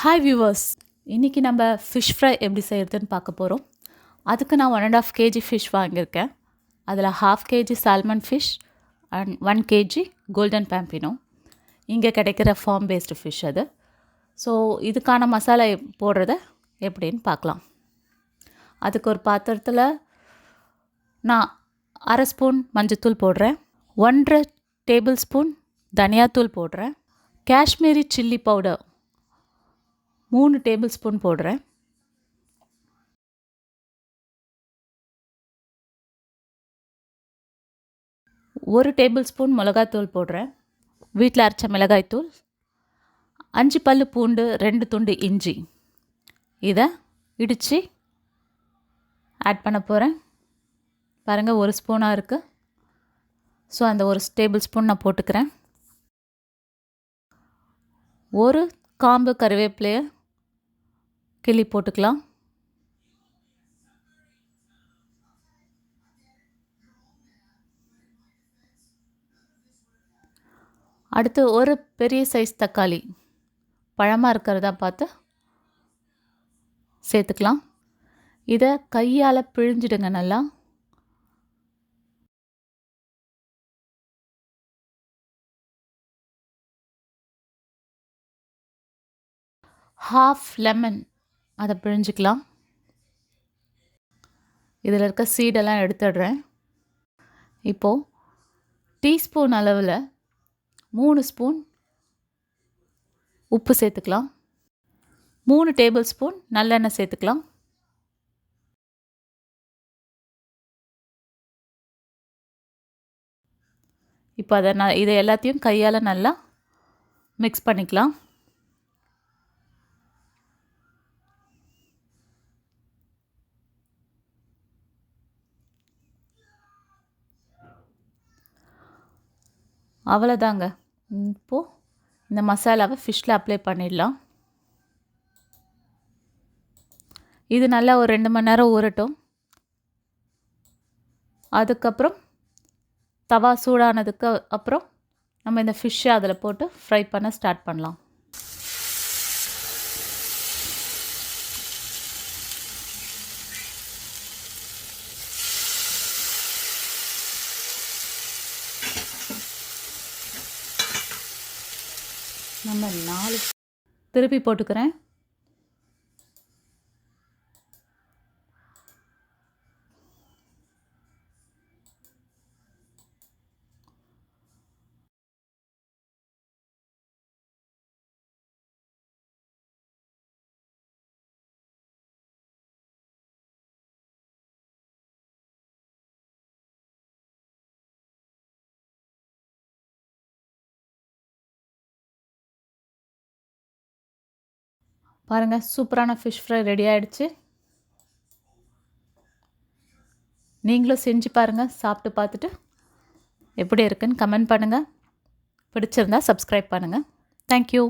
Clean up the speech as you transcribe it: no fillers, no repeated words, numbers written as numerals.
Hi viewers, இன்றைக்கி நம்ம fish fry எப்படி செய்கிறதுன்னு பார்க்க போகிறோம். அதுக்கு நான் 1.5 kg ஃபிஷ் வாங்கியிருக்கேன். அதில் 1/2 kg salmon fish and 1 kg golden pompano. இங்கே கிடைக்கிற ஃபார்ம் பேஸ்டு ஃபிஷ் அது. ஸோ இதுக்கான மசாலா போடுறத எப்படின்னு பார்க்கலாம். அதுக்கு ஒரு பாத்திரத்தில் நான் 1/2 ஸ்பூன் மஞ்சத்தூள் போடுறேன், 1.5 டேபிள் ஸ்பூன் தனியாத்தூள் போடுறேன், Kashmiri chilli powder 3 table spoon போடுறேன், ஒரு டேபிள் ஸ்பூன் மிளகாய்த்தூள் போடுறேன், வீட்டில் அரைச்ச மிளகாய்த்தூள், 5 பல்லு பூண்டு, 2 துண்டு இஞ்சி. இதை இடித்து ஆட் பண்ண போகிறேன். பாருங்கள், 1 ஸ்பூனாக இருக்குது. ஸோ அந்த 1 டேபிள் ஸ்பூன் நான் போட்டுக்கிறேன். ஒரு காம்பு கருவேப்பிலையை கிள்ளி போட்டுக்கலாம். அடுத்து ஒரு பெரிய சைஸ் தக்காளி பழமாக இருக்கிறதா பார்த்து சேர்த்துக்கலாம். இதை கையால் பிழிஞ்சிடுங்க நல்லா. ஹாஃப் லெமன் அதை பிழிஞ்சிக்கலாம். இதில் இருக்க சீடெல்லாம் எடுத்துடுறேன். இப்போது டீஸ்பூன் அளவில் 3 ஸ்பூன் உப்பு சேர்த்துக்கலாம், 3 டேபிள் ஸ்பூன் நல்லெண்ணெய் சேர்த்துக்கலாம். இப்போ இதை எல்லாத்தையும் கையால் நல்லா மிக்ஸ் பண்ணிக்கலாம். அவ்வளோதாங்க. இப்போது இந்த மசாலாவை ஃபிஷ்ஷில் அப்ளை பண்ணிடலாம். இது நல்லா ஒரு 2 மணி நேரம் ஊறட்டும். அதுக்கப்புறம் தவா சூடானதுக்கு அப்புறம் நம்ம இந்த ஃபிஷ்ஷை அதில் போட்டு ஃப்ரை பண்ண ஸ்டார்ட் பண்ணலாம். நம்ம 4 திருப்பி போட்டுக்கிறேன். பாருங்கள், சூப்பரான ஃபிஷ் ஃப்ரை ரெடி ஆகிடுச்சு. நீங்களும் செஞ்சு பாருங்கள். சாப்பிட்டு பார்த்துட்டு எப்படி இருக்குன்னு கமெண்ட் பண்ணுங்கள். பிடிச்சிருந்தா சப்ஸ்கிரைப் பண்ணுங்கள். தேங்க்யூ.